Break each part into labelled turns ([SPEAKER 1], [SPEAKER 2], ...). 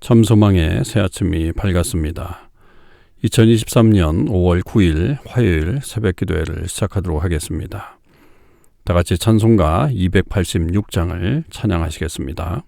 [SPEAKER 1] 참소망의 새 아침이 밝았습니다. 2023년 5월 9일 화요일 새벽 기도회를 시작하도록 하겠습니다. 다 같이 찬송가 286장을 찬양하시겠습니다.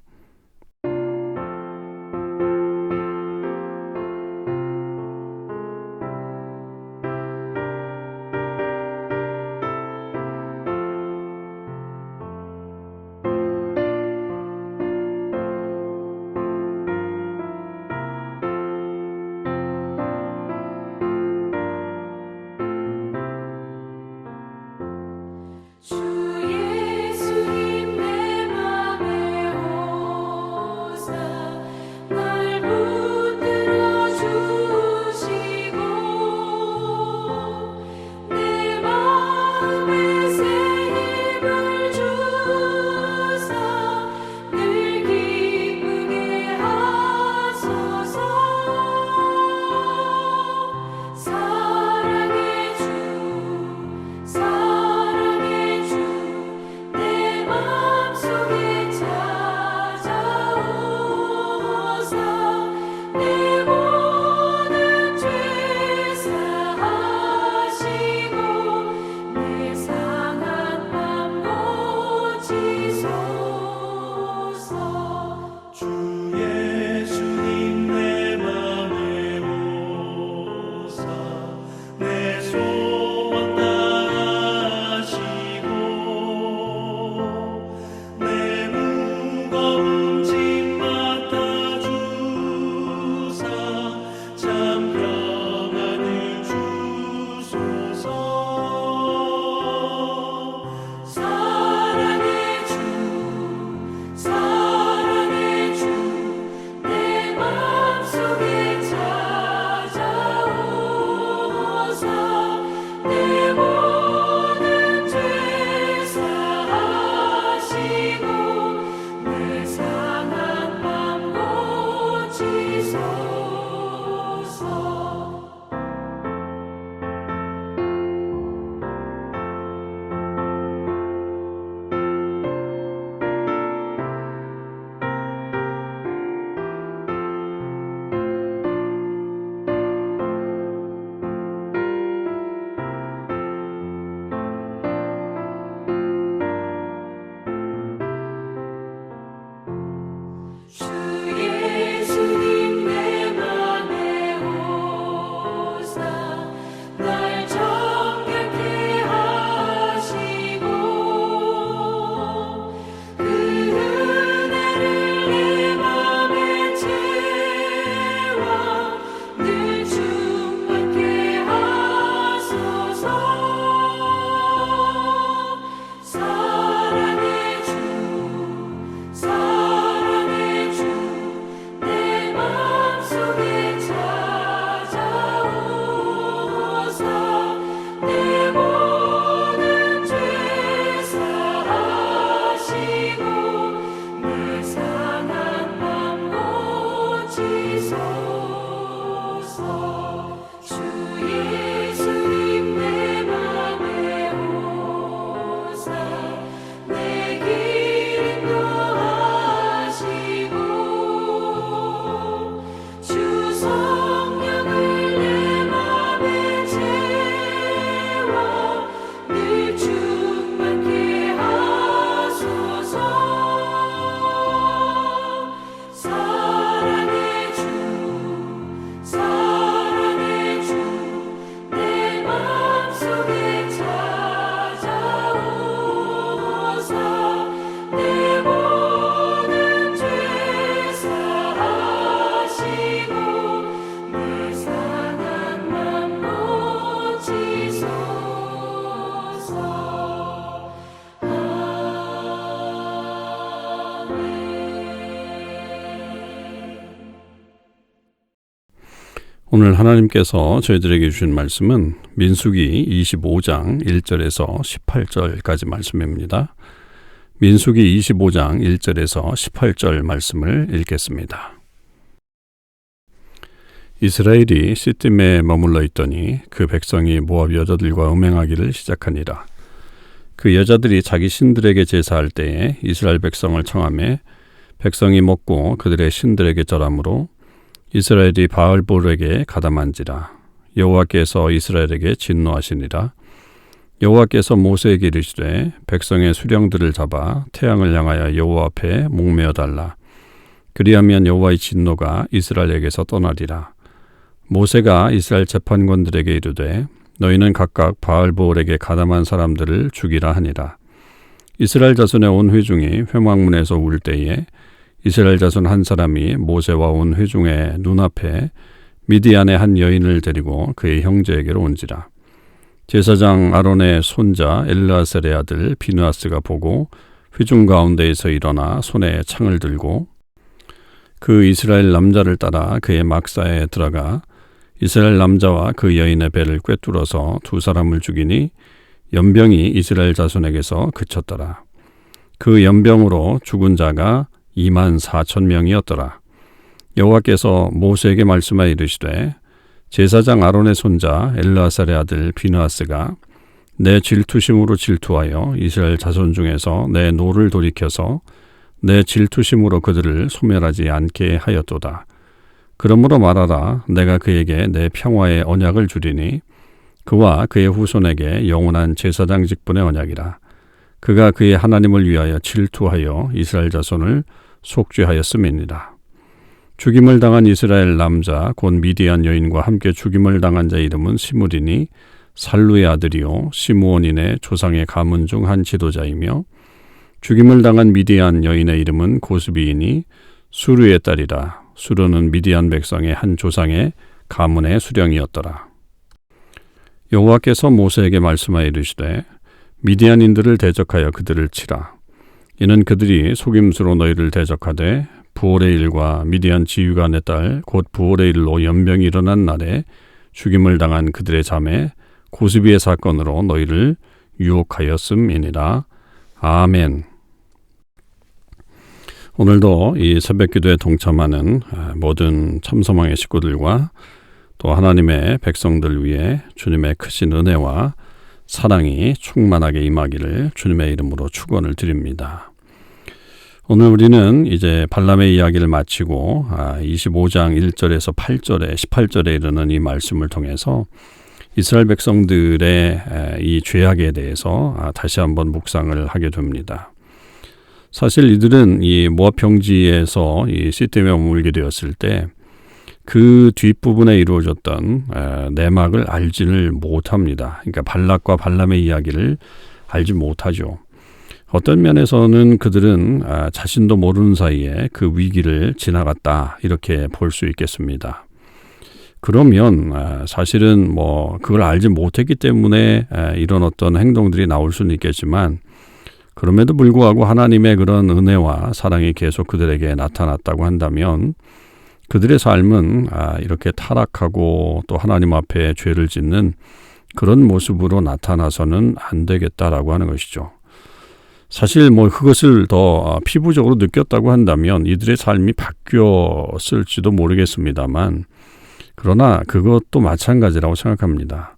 [SPEAKER 1] 오늘 하나님께서 저희들에게 주신 말씀은 민수기 25장 1절에서 18절까지 말씀입니다. 민수기 25장 1절에서 18절 말씀을 읽겠습니다. 이스라엘이 시딤에 머물러 있더니 그 백성이 모압 여자들과 음행하기를 시작하니라. 그 여자들이 자기 신들에게 제사할 때에 이스라엘 백성을 청하매 백성이 먹고 그들의 신들에게 절하므로 이스라엘이 바알볼에게 가담한지라. 여호와께서 이스라엘에게 진노하시니라. 여호와께서 모세에게 이르시되 백성의 수령들을 잡아 태양을 향하여 여호와 앞에 목매어 달라. 그리하면 여호와의 진노가 이스라엘에게서 떠나리라. 모세가 이스라엘 재판관들에게 이르되 너희는 각각 바알볼에게 가담한 사람들을 죽이라 하니라. 이스라엘 자손의 온 회중이 회막문에서 울 때에 이스라엘 자손 한 사람이 모세와 온 회중의 눈앞에 미디안의 한 여인을 데리고 그의 형제에게로 온지라. 제사장 아론의 손자 엘르아셀의 아들 비느하스가 보고 회중 가운데에서 일어나 손에 창을 들고 그 이스라엘 남자를 따라 그의 막사에 들어가 이스라엘 남자와 그 여인의 배를 꿰뚫어서 두 사람을 죽이니 연병이 이스라엘 자손에게서 그쳤더라. 그 연병으로 죽은 자가 24,000명이었더라. 여호와께서 모세에게 말씀하여 이르시되 제사장 아론의 손자 엘르아살의 아들 비느하스가 내 질투심으로 질투하여 이스라엘 자손 중에서 내 노를 돌이켜서 내 질투심으로 그들을 소멸하지 않게 하였도다. 그러므로 말하라. 내가 그에게 내 평화의 언약을 주리니 그와 그의 후손에게 영원한 제사장 직분의 언약이라. 그가 그의 하나님을 위하여 질투하여 이스라엘 자손을 속죄하였음이니라. 죽임을 당한 이스라엘 남자 곧 미디안 여인과 함께 죽임을 당한 자 이름은 시므리니 살루의 아들이요 시므온인의 조상의 가문 중 한 지도자이며 죽임을 당한 미디안 여인의 이름은 고스비이니 수르의 딸이라. 수르는 미디안 백성의 한 조상의 가문의 수령이었더라. 여호와께서 모세에게 말씀하여 이르시되 미디안인들을 대적하여 그들을 치라. 이는 그들이 속임수로 너희를 대적하되 부올의 일과 미디안 지휘관의 딸 곧 부올의 일로 연병이 일어난 날에 죽임을 당한 그들의 자매 고스비의 사건으로 너희를 유혹하였음이니라. 아멘. 오늘도 이 새벽기도에 동참하는 모든 참소망의 식구들과 또 하나님의 백성들 위해 주님의 크신 은혜와 사랑이 충만하게 임하기를 주님의 이름으로 축원을 드립니다. 오늘 우리는 이제 발람의 이야기를 마치고 25장 1절에서 8절에 18절에 이르는 이 말씀을 통해서 이스라엘 백성들의 이 죄악에 대해서 다시 한번 묵상을 하게 됩니다. 사실 이들은 이 모압 평지에서 이 시팀에 머물게 되었을 때 그 뒷부분에 이루어졌던 내막을 알지를 못합니다. 그러니까 발락과 발람의 이야기를 알지 못하죠. 어떤 면에서는 그들은 자신도 모르는 사이에 그 위기를 지나갔다 이렇게 볼 수 있겠습니다. 그러면 사실은 그걸 알지 못했기 때문에 이런 어떤 행동들이 나올 수는 있겠지만 그럼에도 불구하고 하나님의 그런 은혜와 사랑이 계속 그들에게 나타났다고 한다면 그들의 삶은 이렇게 타락하고 또 하나님 앞에 죄를 짓는 그런 모습으로 나타나서는 안 되겠다라고 하는 것이죠. 사실 그것을 더 피부적으로 느꼈다고 한다면 이들의 삶이 바뀌었을지도 모르겠습니다만 그러나 그것도 마찬가지라고 생각합니다.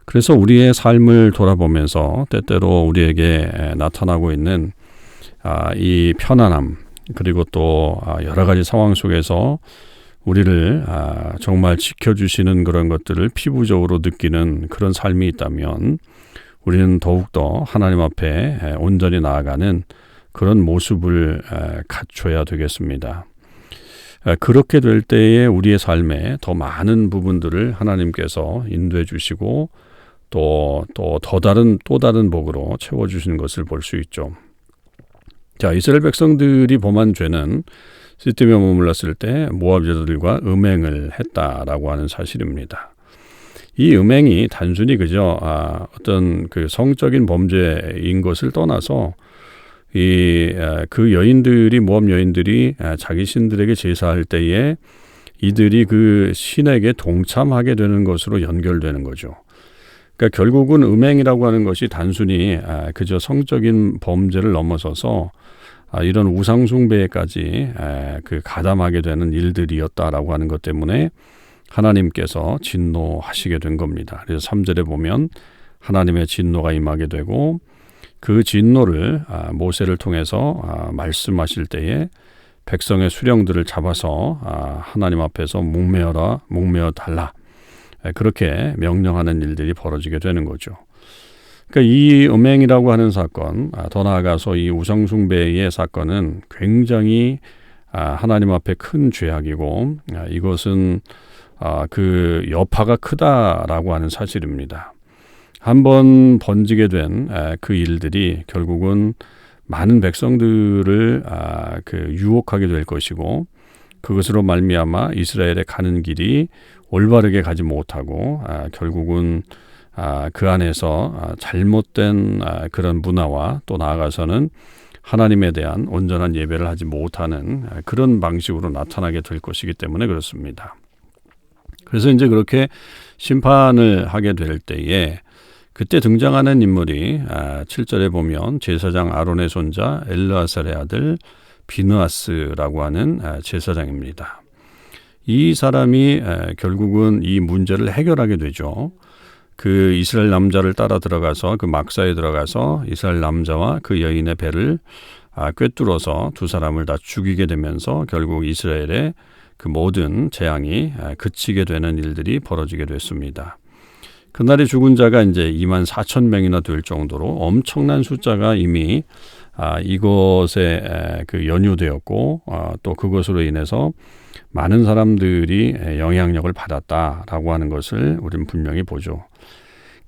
[SPEAKER 1] 그래서 우리의 삶을 돌아보면서 때때로 우리에게 나타나고 있는 이 편안함 그리고 또 여러 가지 상황 속에서 우리를 정말 지켜주시는 그런 것들을 피부적으로 느끼는 그런 삶이 있다면 우리는 더욱더 하나님 앞에 온전히 나아가는 그런 모습을 갖춰야 되겠습니다. 그렇게 될 때에 우리의 삶에 더 많은 부분들을 하나님께서 인도해 주시고 또 다른 복으로 채워주시는 것을 볼 수 있죠. 자, 이스라엘 백성들이 범한 죄는 시팀에 머물렀을 때 모압자들과 음행을 했다라고 하는 사실입니다. 이 음행이 단순히 그저 어떤 그 성적인 범죄인 것을 떠나서 그 여인들이 모압 여인들이 자기 신들에게 제사할 때에 이들이 그 신에게 동참하게 되는 것으로 연결되는 거죠. 그러니까 결국은 음행이라고 하는 것이 단순히 그저 성적인 범죄를 넘어서서 이런 우상 숭배까지 가담하게 되는 일들이었다라고 하는 것 때문에 하나님께서 진노하시게 된 겁니다. 그래서 3절에 보면 하나님의 진노가 임하게 되고 그 진노를 모세를 통해서 말씀하실 때에 백성의 수령들을 잡아서 하나님 앞에서 목매어 달라. 그렇게 명령하는 일들이 벌어지게 되는 거죠. 그러니까 이 음행이라고 하는 사건, 더 나아가서 이 우상숭배의 사건은 굉장히 하나님 앞에 큰 죄악이고 이것은 그 여파가 크다라고 하는 사실입니다. 한번 번지게 된 그 일들이 결국은 많은 백성들을 유혹하게 될 것이고 그것으로 말미암아 이스라엘의 가는 길이 올바르게 가지 못하고 결국은 그 안에서 잘못된 그런 문화와 또 나아가서는 하나님에 대한 온전한 예배를 하지 못하는 그런 방식으로 나타나게 될 것이기 때문에 그렇습니다. 그래서 이제 그렇게 심판을 하게 될 때에 그때 등장하는 인물이 7절에 보면 제사장 아론의 손자 엘르아살의 아들 비느하스라고 하는 제사장입니다. 이 사람이 결국은 이 문제를 해결하게 되죠. 그 이스라엘 남자를 따라 들어가서 그 막사에 들어가서 이스라엘 남자와 그 여인의 배를 꿰뚫어서 두 사람을 다 죽이게 되면서 결국 이스라엘의 그 모든 재앙이 그치게 되는 일들이 벌어지게 됐습니다. 그날에 죽은 자가 이제 24,000명이나 될 정도로 엄청난 숫자가 이미 이것에 그 연유되었고 또 그것으로 인해서 많은 사람들이 영향력을 받았다라고 하는 것을 우리는 분명히 보죠.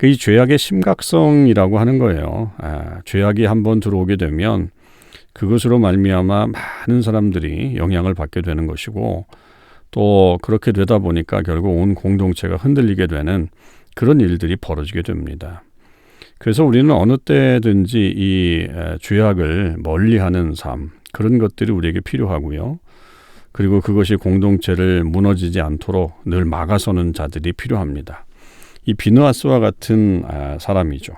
[SPEAKER 1] 이 죄악의 심각성이라고 하는 거예요. 죄악이 한번 들어오게 되면 그것으로 말미암아 많은 사람들이 영향을 받게 되는 것이고 또 그렇게 되다 보니까 결국 온 공동체가 흔들리게 되는 그런 일들이 벌어지게 됩니다. 그래서 우리는 어느 때든지 이 죄악을 멀리하는 삶, 그런 것들이 우리에게 필요하고요. 그리고 그것이 공동체를 무너지지 않도록 늘 막아서는 자들이 필요합니다. 이 비느하스와 같은 사람이죠.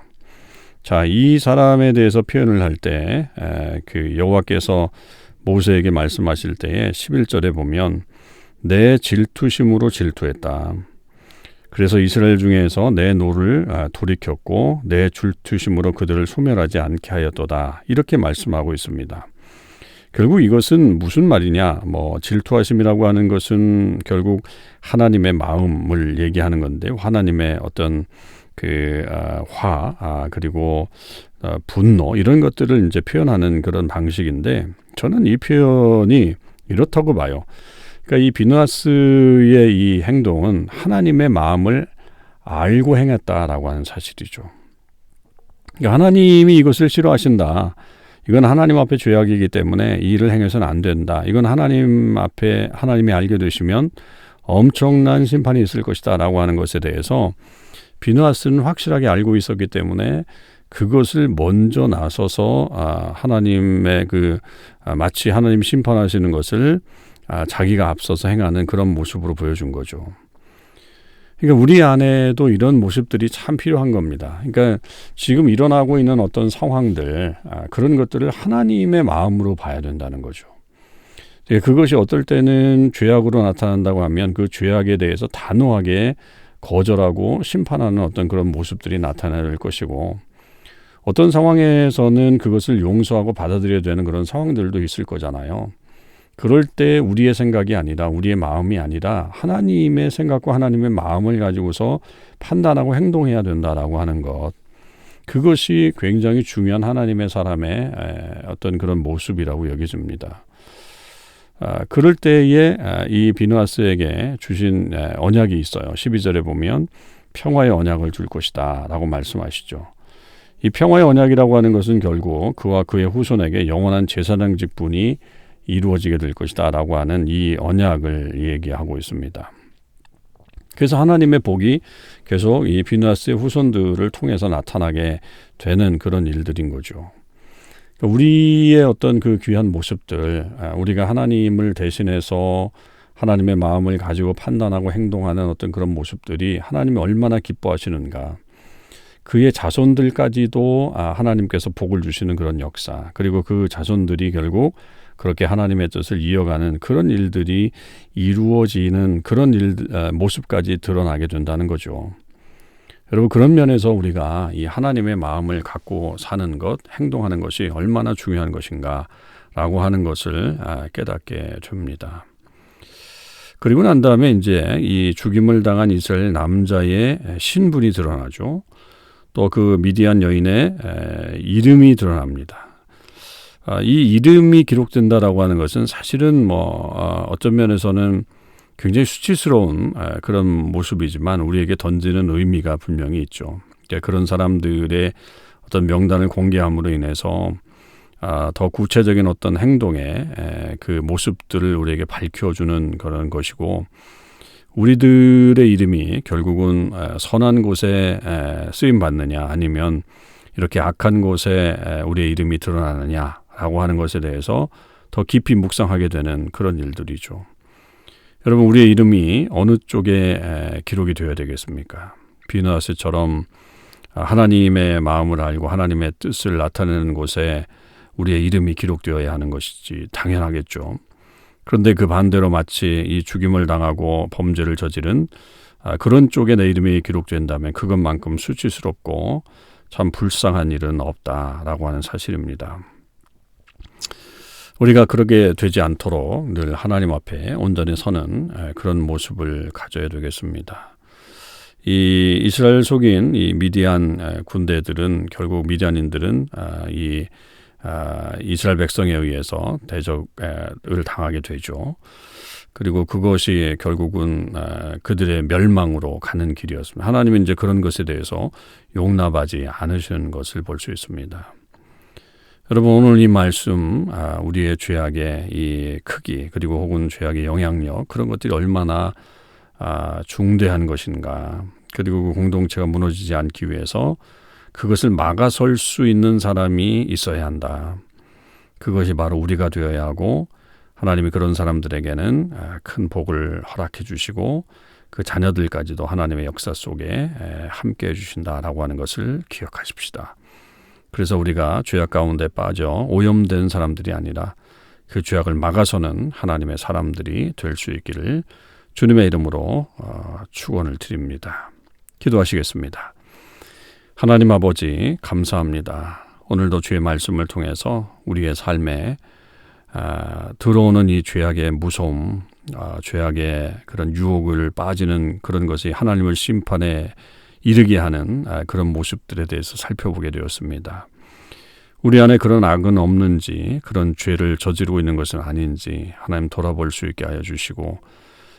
[SPEAKER 1] 자, 이 사람에 대해서 표현을 할 때 그 여호와께서 모세에게 말씀하실 때에 11절에 보면 내 질투심으로 질투했다. 그래서 이스라엘 중에서 내 노를 돌이켰고 내 질투심으로 그들을 소멸하지 않게 하였도다. 이렇게 말씀하고 있습니다. 결국 이것은 무슨 말이냐? 질투하심이라고 하는 것은 결국 하나님의 마음을 얘기하는 건데 하나님의 어떤 그리고 분노 이런 것들을 이제 표현하는 그런 방식인데 저는 이 표현이 이렇다고 봐요. 그러니까 이 비느하스의 이 행동은 하나님의 마음을 알고 행했다라고 하는 사실이죠. 그러니까 하나님이 이것을 싫어하신다. 이건 하나님 앞에 죄악이기 때문에 이 일을 행해서는 안 된다. 이건 하나님 앞에 하나님이 알게 되시면 엄청난 심판이 있을 것이다 라고 하는 것에 대해서 비느하스는 확실하게 알고 있었기 때문에 그것을 먼저 나서서 하나님의 마치 하나님 심판하시는 것을 자기가 앞서서 행하는 그런 모습으로 보여준 거죠. 그러니까 우리 안에도 이런 모습들이 참 필요한 겁니다. 그러니까 지금 일어나고 있는 어떤 상황들 그런 것들을 하나님의 마음으로 봐야 된다는 거죠. 그것이 어떨 때는 죄악으로 나타난다고 하면 그 죄악에 대해서 단호하게 거절하고 심판하는 어떤 그런 모습들이 나타날 것이고 어떤 상황에서는 그것을 용서하고 받아들여야 되는 그런 상황들도 있을 거잖아요. 그럴 때 우리의 생각이 아니라 우리의 마음이 아니라 하나님의 생각과 하나님의 마음을 가지고서 판단하고 행동해야 된다라고 하는 것. 그것이 굉장히 중요한 하나님의 사람의 어떤 그런 모습이라고 여겨집니다. 그럴 때에 이 비느하스에게 주신 언약이 있어요. 12절에 보면 평화의 언약을 줄 것이다 라고 말씀하시죠. 이 평화의 언약이라고 하는 것은 결국 그와 그의 후손에게 영원한 제사장 직분이 이루어지게 될 것이다 라고 하는 이 언약을 얘기하고 있습니다. 그래서 하나님의 복이 계속 이 비느하스의 후손들을 통해서 나타나게 되는 그런 일들인 거죠. 우리의 어떤 그 귀한 모습들, 우리가 하나님을 대신해서 하나님의 마음을 가지고 판단하고 행동하는 어떤 그런 모습들이 하나님이 얼마나 기뻐하시는가. 그의 자손들까지도 하나님께서 복을 주시는 그런 역사, 그리고 그 자손들이 결국 그렇게 하나님의 뜻을 이어가는 그런 일들이 이루어지는 그런 모습까지 드러나게 된다는 거죠. 여러분, 그런 면에서 우리가 이 하나님의 마음을 갖고 사는 것, 행동하는 것이 얼마나 중요한 것인가 라고 하는 것을 깨닫게 됩니다. 그리고 난 다음에 이제 이 죽임을 당한 이스라엘 남자의 신분이 드러나죠. 또 그 미디안 여인의 이름이 드러납니다. 이 이름이 기록된다라고 하는 것은 사실은 어떤 면에서는 굉장히 수치스러운 그런 모습이지만 우리에게 던지는 의미가 분명히 있죠. 그런 사람들의 어떤 명단을 공개함으로 인해서 더 구체적인 어떤 행동의 그 모습들을 우리에게 밝혀주는 그런 것이고, 우리들의 이름이 결국은 선한 곳에 쓰임 받느냐 아니면 이렇게 악한 곳에 우리의 이름이 드러나느냐라고 하는 것에 대해서 더 깊이 묵상하게 되는 그런 일들이죠. 여러분, 우리의 이름이 어느 쪽에 기록이 되어야 되겠습니까? 비느하스처럼 하나님의 마음을 알고 하나님의 뜻을 나타내는 곳에 우리의 이름이 기록되어야 하는 것이지 당연하겠죠. 그런데 그 반대로 마치 이 죽임을 당하고 범죄를 저지른 그런 쪽에 내 이름이 기록된다면 그것만큼 수치스럽고 참 불쌍한 일은 없다라고 하는 사실입니다. 우리가 그러게 되지 않도록 늘 하나님 앞에 온전히 서는 그런 모습을 가져야 되겠습니다. 이 이스라엘 속인 이 미디안 군대들은 결국 미디안인들은 이스라엘 백성에 의해서 대적을 당하게 되죠. 그리고 그것이 결국은 그들의 멸망으로 가는 길이었습니다. 하나님은 이제 그런 것에 대해서 용납하지 않으시는 것을 볼 수 있습니다. 여러분, 오늘 이 말씀, 우리의 죄악의 이 크기 그리고 혹은 죄악의 영향력, 그런 것들이 얼마나 중대한 것인가, 그리고 그 공동체가 무너지지 않기 위해서 그것을 막아설 수 있는 사람이 있어야 한다. 그것이 바로 우리가 되어야 하고, 하나님이 그런 사람들에게는 큰 복을 허락해 주시고 그 자녀들까지도 하나님의 역사 속에 함께 해 주신다라고 하는 것을 기억하십시다. 그래서 우리가 죄악 가운데 빠져 오염된 사람들이 아니라 그 죄악을 막아서는 하나님의 사람들이 될 수 있기를 주님의 이름으로 축원을 드립니다. 기도하시겠습니다. 하나님 아버지, 감사합니다. 오늘도 주의 말씀을 통해서 우리의 삶에 들어오는 이 죄악의 무서움, 죄악의 그런 유혹을 빠지는 그런 것이 하나님을 심판에 이르게 하는 그런 모습들에 대해서 살펴보게 되었습니다. 우리 안에 그런 악은 없는지, 그런 죄를 저지르고 있는 것은 아닌지 하나님 돌아볼 수 있게 하여 주시고,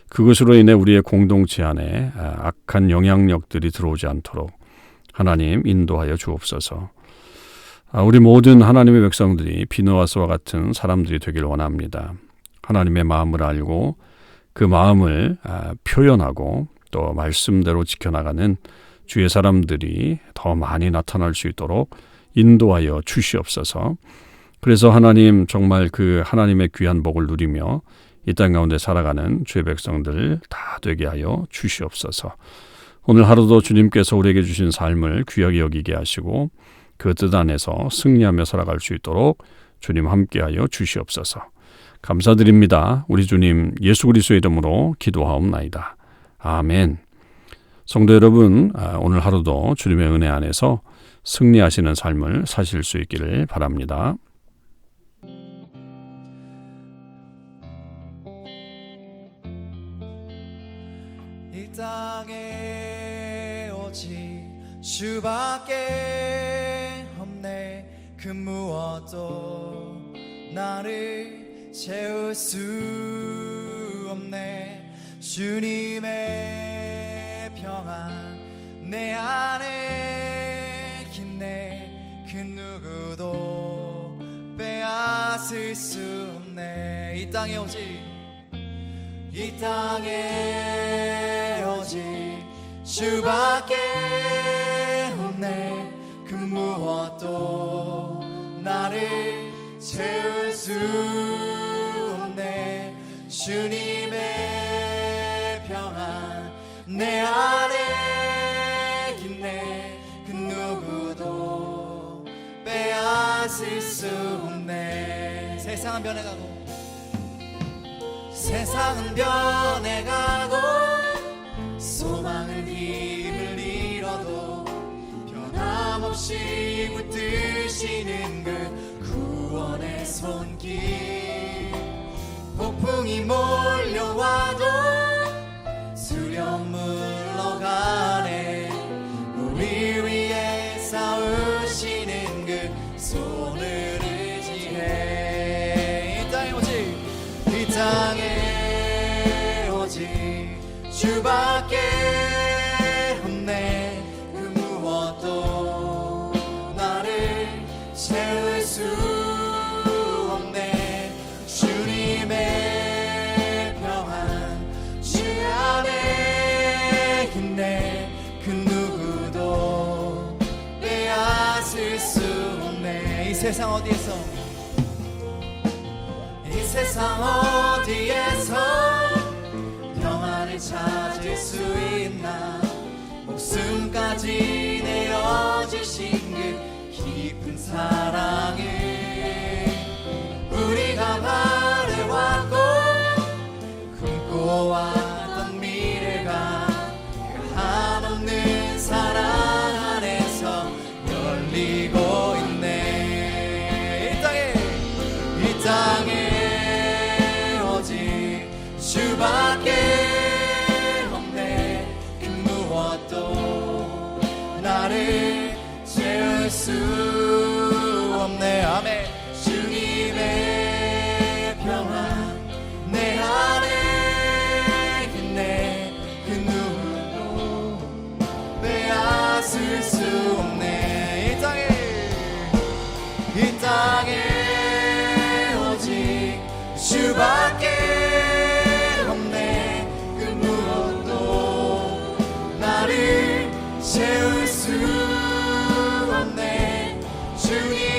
[SPEAKER 1] 그것으로 인해 우리의 공동체 안에 악한 영향력들이 들어오지 않도록 하나님 인도하여 주옵소서. 우리 모든 하나님의 백성들이 비느하스와 같은 사람들이 되길 원합니다. 하나님의 마음을 알고 그 마음을 표현하고 또 말씀대로 지켜나가는 주의 사람들이 더 많이 나타날 수 있도록 인도하여 주시옵소서. 그래서 하나님, 정말 그 하나님의 귀한 복을 누리며 이 땅 가운데 살아가는 주의 백성들 다 되게 하여 주시옵소서. 오늘 하루도 주님께서 우리에게 주신 삶을 귀하게 여기게 하시고 그 뜻 안에서 승리하며 살아갈 수 있도록 주님 함께하여 주시옵소서. 감사드립니다. 우리 주님 예수 그리스도의 이름으로 기도하옵나이다. 아멘. 성도 여러분, 오늘 하루도 주님의 은혜 안에서 승리하시는 삶을 사실 수 있기를 바랍니다.
[SPEAKER 2] 이 땅에 오직 주밖에 없네. 그 무엇도 나를 채울 수 없네. 주님의 평안 내 안에 있네. 그 누구도 빼앗을 수 없네. 이 땅에 오직 주밖에 없네. 그 무엇도 나를 채울 수 없네. 주님의 평안 내 안에 있네. 그 누구도 빼앗을 수 없네. 세상은 변해가고 소망을 힘을 잃어도 변함없이 붙드시는 그 구원의 주님의 손길 폭풍이 몰려와도 수렴 물러가네 우리 위에 싸우시는 그 손을 의지해 이 땅에 오직 주밖에 없네 그 무엇도 나를 채울 수 없네 주님의 평안 주 안에 있네 그 누구도 빼앗을 수 없네 이 세상 어디에서 평안을 찾을 수 있나 목숨까지 내어주신 그 깊은 사랑을 우리가 바래왔고 꿈꿔 왔던 미래가 그 한없는 사랑 안에서 열리고 있네 이 땅에 오직 주밖에 없네 그 무엇도 나를 채울 수 없네 아멘 주님의 평안 내 안에 있네 그 누구도 빼앗을 수 없네 이 땅에 오직 주밖에 없네 그 무엇도 나를 채울 수 없네 주님